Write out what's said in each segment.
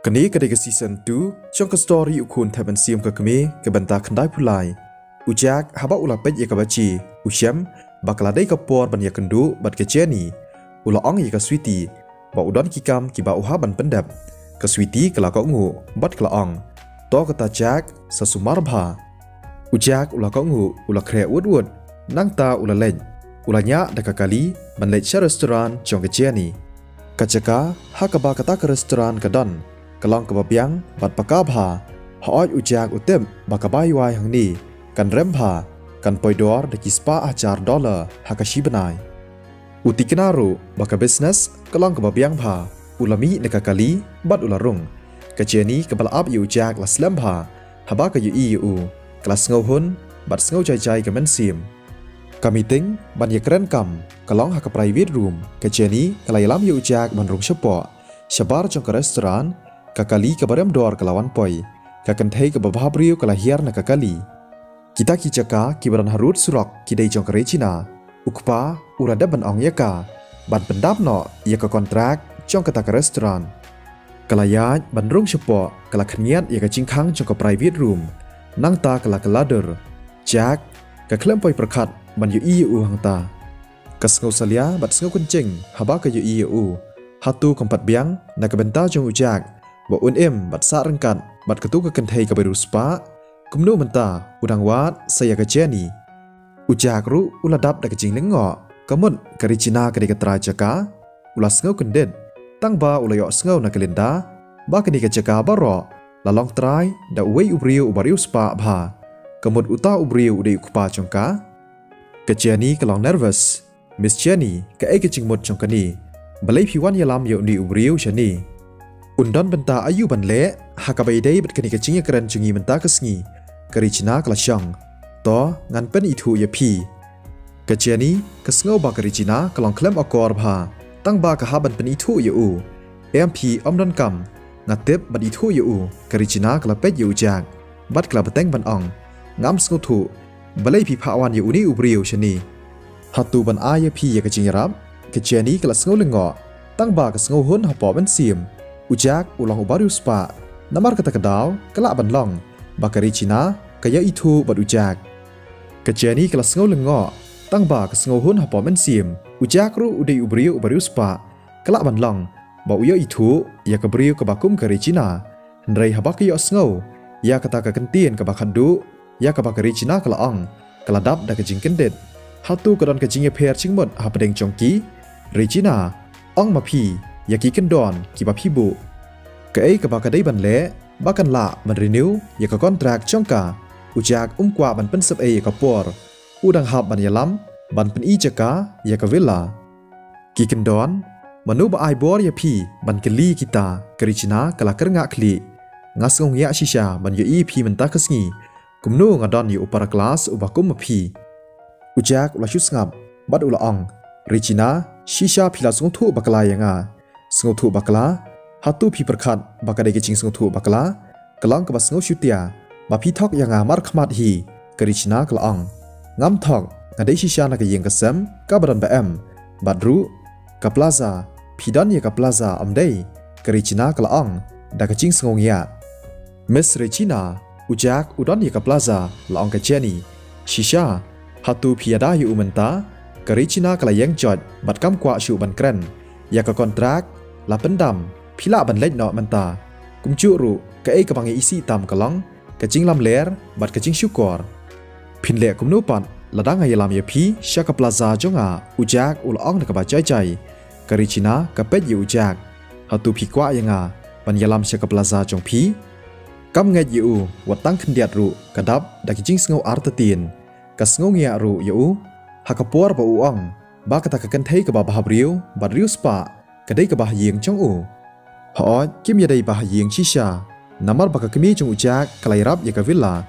Kini ketika season 2 trong story ukun taban siam ke kami ke banta kandai pulai. Ujak haba ula pej ya kabaci, usyam bakal ada kapor ban ya kendu bat ke Jenny. Ula ong ya ka sweetie, ba udon kikam ki ba uha ban pendap. Ke sweetie kala ka ngu bat kala ong. To kata jak sasumar bha. Ujak ula ka ngu ula kre wood nang ta ula lej. Ula nya deka kali ban lej sha restoran trong ke Jenny. Kacaka hakaba kata ke restoran kadon. Kalong kebabiang bat pakabha haoj ujak utem bakabai wai hang ni kan rembha kan poidor de kispa ajar dollar hakashi benai uti kenaru baka business kalong kebabiang bha ulami neka kali bat ularung kajeni kebal ab yu ujak la slembha haba ka yu u kelas ngau hun bat ngau jai ke mensim kami ting ban ye keren kam kalong haka private room kajeni kalai lam yu ujak ban rung sepo shabar jong ke restoran kakali kabarem dor kelawan poi kakenthei ke babhabriu kalahiar na kakali kita kijaka kibaran harut surok kidai jong kerechina ukpa urada ban ong yaka ban pendap no yaka kontrak jong kata ke restoran kalayat ban rung sepo kala khniat yaka jingkhang jong ke private room nang ta kala kelader jak ka klem poi prakhat ban yu hang ta kasngau salia bat sngau kuncing haba ka yu hatu kompat biang na kabenta jong ujak ba bat sa rengkat bat ketu ke kenthei ke beru spa kumnu menta udang wat saya ke Jenny ujak ru uladap da kejing lengo kamut karicina ke de tra jaka ulas ngau kendet tang ba ulayo ngau na kelenda ba ke ke jaka baro lalong trai da wei ubriu ubariu spa bha kamut uta ubriu de ukpa chongka ke Jenny kalong nervous Miss Jenny ke kejing mut chongka ni balai piwan yalam yo ni ubriu chani Undon benta ayu ban le hakabai dei bet kani kecingnya keren cungi menta kesngi kericina kelasyang to ngan pen itu ya pi keciani kesngau ba kericina kelong klem akor bha tang ba ka haban pen itu ya MP omdon kam ngatep ban itu ya kericina kelapet ya ujak bat kela beteng ban ong ngam sngu thu balai pi phawan ya ni ubriu shani hatu ban a ya pi ya kecing rap keciani kela sngu lengo tang ba ka sngu hun hapo ban sim ujak ulang ubaru spa namar kata kedau kelak ban long bakari Cina kaya itu bad ujak kejani kelas ngau lengo tang ba ke ngau hun hapo men sim ujak ru udai ubriu ubaru spa kelak ban long ba uya itu ya kebriu ke bakum kari Cina ndrai habak yo ngau ya kata ke kentien ke bakadu ya ke bakari Cina kala ong keladap da ke jingkendet hatu kedon ke jingye pher chingmot hapdeng chongki Regina ong mapi yaki kendon kiba pibu ke bakadai ban le bakan la man renew ya ka kontrak chongka ujak kwa ban pensep ka por udang hab ban yalam ban pen jaka ya ka villa ki kendon manu ba ai bor ya pi ban keli kita kericina kala kerngak kli ngasong ya shisha ban ya pi menta kesngi kumnu ngadon yu upara kelas ubakum mapi ujak ula shusngap bad ula ong Regina shisha pila sung thu bakala yanga sngau thu bakla hatu pi perkhat bakadai kecing sngau thu bakla kelang ke basngau syutia ba pi thok yanga mar khmat hi kericina kelaang ngam thok ngadai shisha na ke yeng kesem ka baran bm badru ka plaza pidan ya ka plaza amdai kericina kelaang da kecing sngau ya Miss Regina ujak udon ya ka plaza laong ke Jenny shisha hatu pi ada yu umenta kericina kala yeng jot bat kam kwa shu ban kren ya ka kontrak la pendam pila ban lej no menta kumcu ru ka bangi isi tam kalong kecing lam ler bat kecing syukor pinle kumnu pan ladang ayalam ya pi syaka plaza jonga ujak ulong na ka bajai karicina ka pet yu ujak hatu pi kwa yanga ban yalam syaka plaza jong pi kam ngai yu watang khendiat ru kadap da kecing sngo artatin ka sngo ngia ru yu hakapor ba uong ba kata ka kenthei ka ba bhabriu badriu spa kadai ke bah yeng chong ho kim ya dai bah yeng shisha namar baka kemi chung ujak kalai rap ya ka villa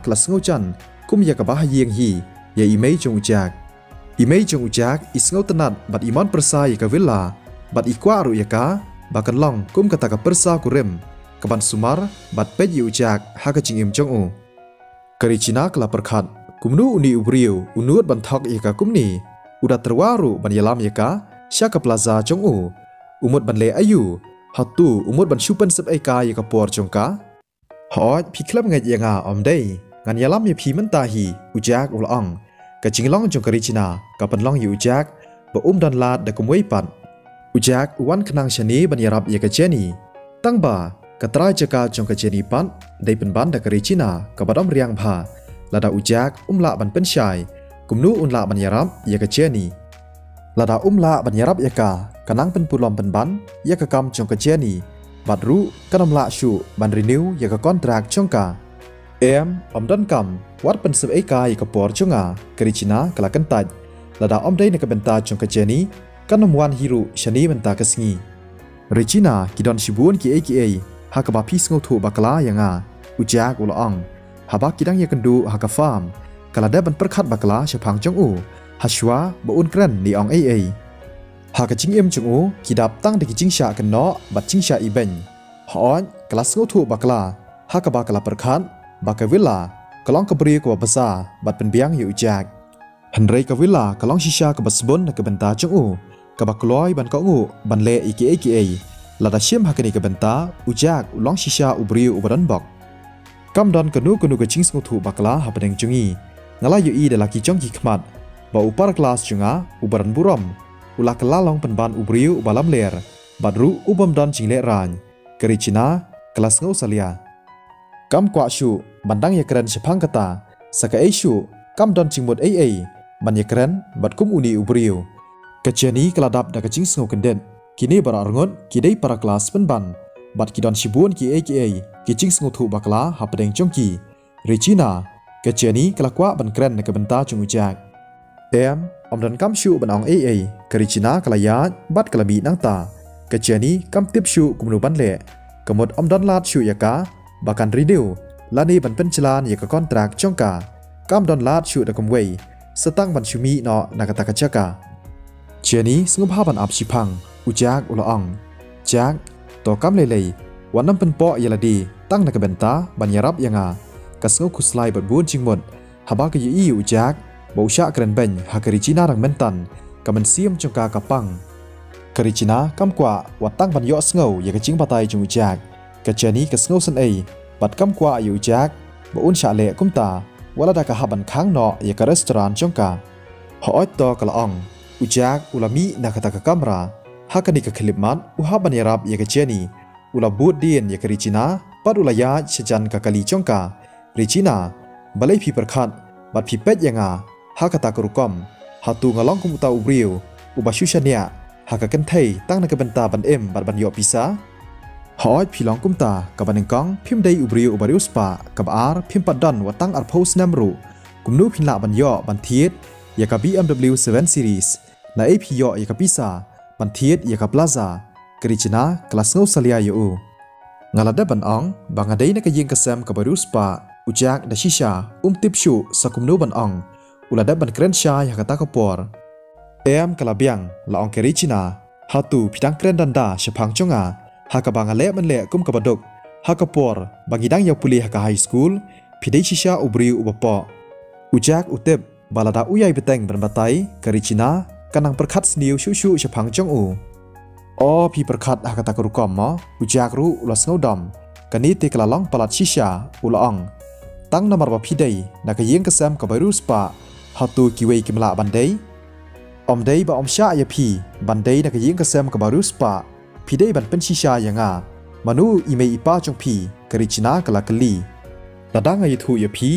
kelas ngau chan kum ya ka bah yeng hi ya imei chung ujak isngau tenat bat iman persa ya ka villa bat ikwa ru ya ka bakan long kum kata ka persa kurem kaban sumar bat pet ya ujak ha ka chingim chong karicina kala perkhat kumnu uni ubriu unut ban thok ya ka kumni udah terwaru ban yalam ya ka Syaka plaza chong umut ban le ayu hatu umur ban syupan sep eka ya kapor jongka hot pi klab ngai yanga omdei ngan yalam ya pi mentahi ujak ulong ka jinglong jongkari cina ka panlong yu ujak ba dan lat da kumwei pat ujak wan kenang shani ban yarap ya ka jeni tangba katra jaka jongka jeni pat dai penban da kari cina ka badam riang bha lada ujak la ban pensyai kumnu unla ban yarap ya ka jeni lada la ban yarap ya ka kanang penpulom penban ya ka kam jongka jeni badru kanam la shu ban renew ya ka kontrak jongka dan kam wat pen sep eka ya ka por jonga kari cina kala kentaj lada dai na ka benta jongka jeni kanam wan hiru shani benta kasngi Regina kidon shibun ki aka ha ka ba pi sngo thu bakala yanga ujak ulong haba kidang ya kendu ha ka farm kala da ban perkhat bakala shapang jong u hashwa ba un kran ni ong aa ha ka jing em jong u kidap tang de ki jing sha kan no bat jing sha i ben hon kala sngo thu bakala ha ka ba kala perkhat ba ka villa kalong ka bri ko basa bat pen biang yu ujak hanrei ka villa kalong shisha ka basbon na ka benta jong u ka ba kloi ban ka ngu ban le aka lada shim ha ka ni ka benta ujak ulong shisha ubri ubadan bok kam don kanu ka jing sngo thu bakala ha padeng jungi ngala yu i de laki jong ki khmat ba upar kelas junga ubaran buram ula kelalong penban ubriu ubalam ler badru ubam don jingle ran keri cina kelas ngau salia kam kwa shu bandang ya keren sepang kata saka shu kam don jingmut ban ya keren bad kum uni ubriu keceni keladap da kecing ngau kenden kini bara arngot kidai para kelas penban bad kidon shibun ki aka kicing ngau thu bakla hapdeng jongki Regina keceni kelakwa ban keren na kebenta jungujak dan kam shu ban ong kari cina kalayat bat kalabi nang ta keceni kam tip shu kumnu ban le kemud dan lat shu yaka bahkan renew lani ban pencelan yaka kontrak jongka kam don lat shu da kumwei setang ban shumi no nakata kacaka ceni sngup ha ban ap sipang ujak ulong jak to kam lelei wanam penpo yaladi tang na kebenta ban yarap yanga kasngu kuslai bat bun jingmut haba ka yi ujak bausha keren ben ha kari cina rang mentan kamen siam jongka kapang kari cina kam kwa watang ban yo sngo ya ka jing batai jung ujak ka jeni ka sngo san bat kam kwa yu ujak ba un sha le kumta wala da ka haban khang no ya ka restaurant jongka ho ot to kala ong ujak ulami na kata ka kamera ha ka ni ka klipman u ha ban yarap ya ka jeni ula bud din ya kari cina pat ulaya sejan ka kali jongka Regina balai pi perkhat bat pi pet yanga ha kata kerukom hatu ngalong kumuta ubriu ubashusania ha ka kenthei tang na ka benta ban bat ban yo pisa hoi pilong kumta ka banengkong phim dei ubriu ubarius pa ka bar phim padon watang ar post namru kumnu phinla ban yo ban thiet ya ka BMW 7 series na ap yo ya ka pisa ban thiet ya ka plaza Regina kelas ngau salia yo ngalada ban ong bangadei na ka yeng kasam ka barus pa ujak da shisha tipshu sakumnu ban ong ulada ban keren sha ya kata kapor kalabiang la ong keri cina hatu pidang keren danda shapang chonga haka bangale ban le kum kabadok hakapor bangidang ya puli haka high school pidai shisha ubri ubapo ujak utep balada uyai beteng ban batai keri cina kanang perkhat sniu shu shapang chong pi perkhat haka takurukom mo ujak ru ulas ngodom kani te kalalong palat shisha ulaong tang namar ba pidai naka yeng kasam kabarus pa hatu kiwei kimla bandai dei ba sha ya pi bandai naka yeng kasam kabarus pa pidai ban pen shisha yanga manu imei ipa chong pi kari cina kala kali ladang ai thu ya pi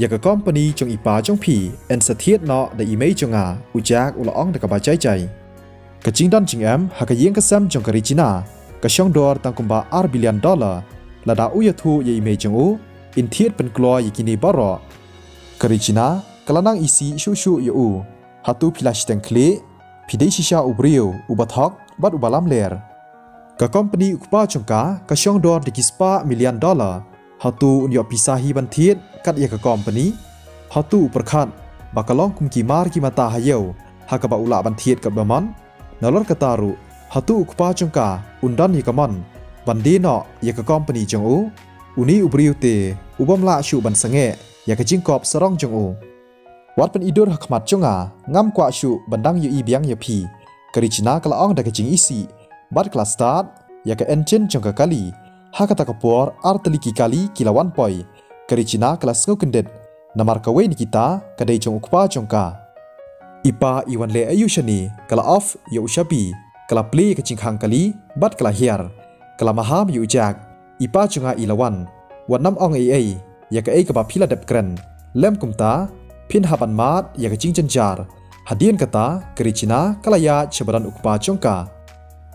ya ka company chong ipa chong pi en sathiet no da imei chonga ujak ulaong da ka ba chai chai ka jingdan jingam ha ka yeng kasam chong kari cina ka shong dor tangkumba $1 billion lada uya thu ya imei chong u in thiet pen klo yikini baro kari cina kalanang isi shu yu hatu pilash tengkle pidai shisha ubriu ubathok bat ubalam ler ka company ukpa chongka ka shong dor dikispa $1 million hatu unyo pisahi ban thiet kat ya ka company hatu perkhat bakalong kumki mar ki mata hayau hakaba ula ban thiet ka baman nalor kataru hatu ukpa chongka undan yikamon bandino ya ka company chongu uni ubriu te ubam la shu ban sange ya ka jingkop sarong chongu wat pen idur hakmat chonga ngam kwa shu bandang yu i biang ya pi kari cina kala ong da ka jing isi bat kelas start ya ke engine jangka kali ha kata kapor arteliki kali kilawan poi kari Cina kelas ngau kendet namar kawe ni kita kadai jong ukpa jongka ipa iwan le ayu shani kala off ya ushapi kala play ke cingkhang kali bat kala hiar kala maham yu ujak ipa junga ilawan wanam ong ai ya ke ke ba phila dep kren lem kumta phin haban mat ya ke cingjenjar hadian kata kari Cina kala ya cebaran ukpa jongka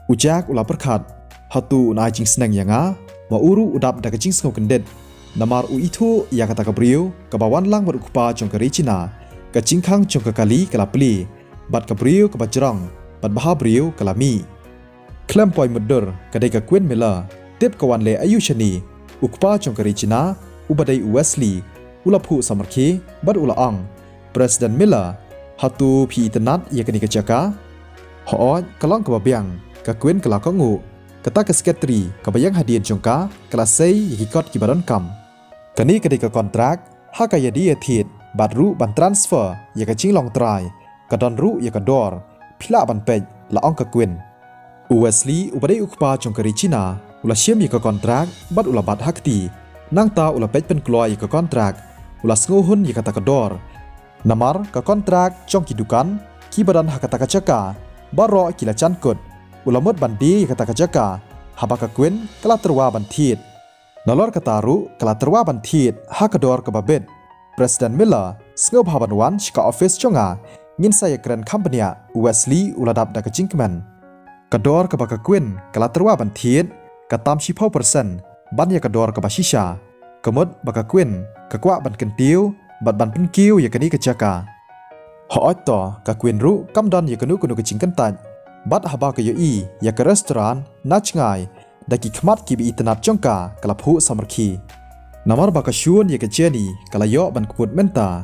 ujak ula perkhat hatu na jing sneng yanga ma uru udap da ke cing ngau kendet namar u itu ya kata kabriu kabawan lang berukpa jong kari Cina ke cingkhang jong ke kali kala pli bat kabriu ke bajrong bat bahabriu kala mi klem poi mudur kadai ka Queen Miller tip kawan le ayu shani ukpa jong kari Cina ubadai Wesley ulaphu samarki bat ulaang President Miller hatu pi tenat ya kani kejaka ho kalong ke babiang ka Queen kala kongu kata ke sekretari kabayang hadian jongka kala sei hikot kibaron kam kani ketika kontrak hak ya dia thit bat ru ban transfer ya ka cing long try ka don ru ya ka dor phila ban pej la ong ka Queen Wesley ubadai ukpa jongkari Cina ula siem ya ka kontrak bat ula bat hakti nang ta ula pej pen kloy ya ka kontrak ula sngohun ya kata ka dor namar ka kontrak jong kidukan kibadan hakata ka jaka baro kila chankut ulamut bandi kata kajaka habaka Queen kala terwa bantit nalor kataru kala terwa bantit hakador ke babet President Miller sngop habanwan shika office jonga ngin saya keren company Wesley uladap da kecingkman kador ke baka Queen kala terwa bantit katam 10% ban ya kador ke basisha kemud baka Queen kakwa ban kentiu bat ban penkiu ya kani kejaka hootto ka Queen ru kamdan ya kanu kunu kecingkentaj bat haba ke yoi ya ke restoran nachngai daki khmat ki bi itanat jongka kala phu samarki namar baka shun ya ke Jenny kala yo ban kuput menta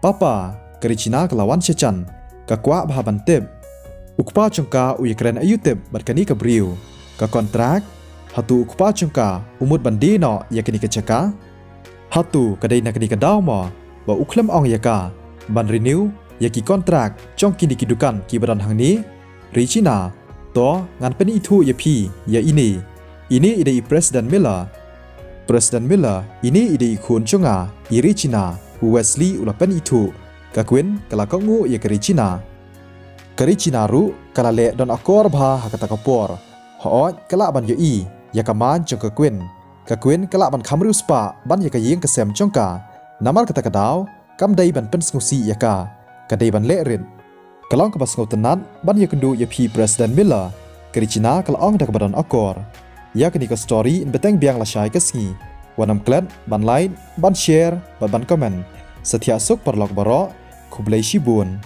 papa kari Cina kalawan sechan ka kwa bah ban tip ukpa jongka u yakren ayutip bat kani ke briu ka kontrak hatu ukpa jongka umut bandi no ya kani ke jaka hatu kadai na kani ke daw mo ba uklem ong ya ka ban renew ya ki kontrak jong kini kidukan ki badan hang ni Cina to ngan pen itu ya pi ya ini ide President Miller ini ide khun chunga iri Cina Wesley ula pen itu ka Queen kala kongu ya kari Cina ru kala le don akor bha hakata kapor ho kala ban yoi ya kaman jong ka Queen kala ban khamru spa ban ya ka yeng ka sem jongka namar kata kadaw kam dai ban pen snusi ya ka kadai ban le rin kalong ke basngau tenat ban ya kendu ya pi President Miller kari Cina kalong dak badan akor ya kini ka story in beteng biang la syai kesngi wanam klet ban like ban share ban comment setia suk perlok baro kublai shibun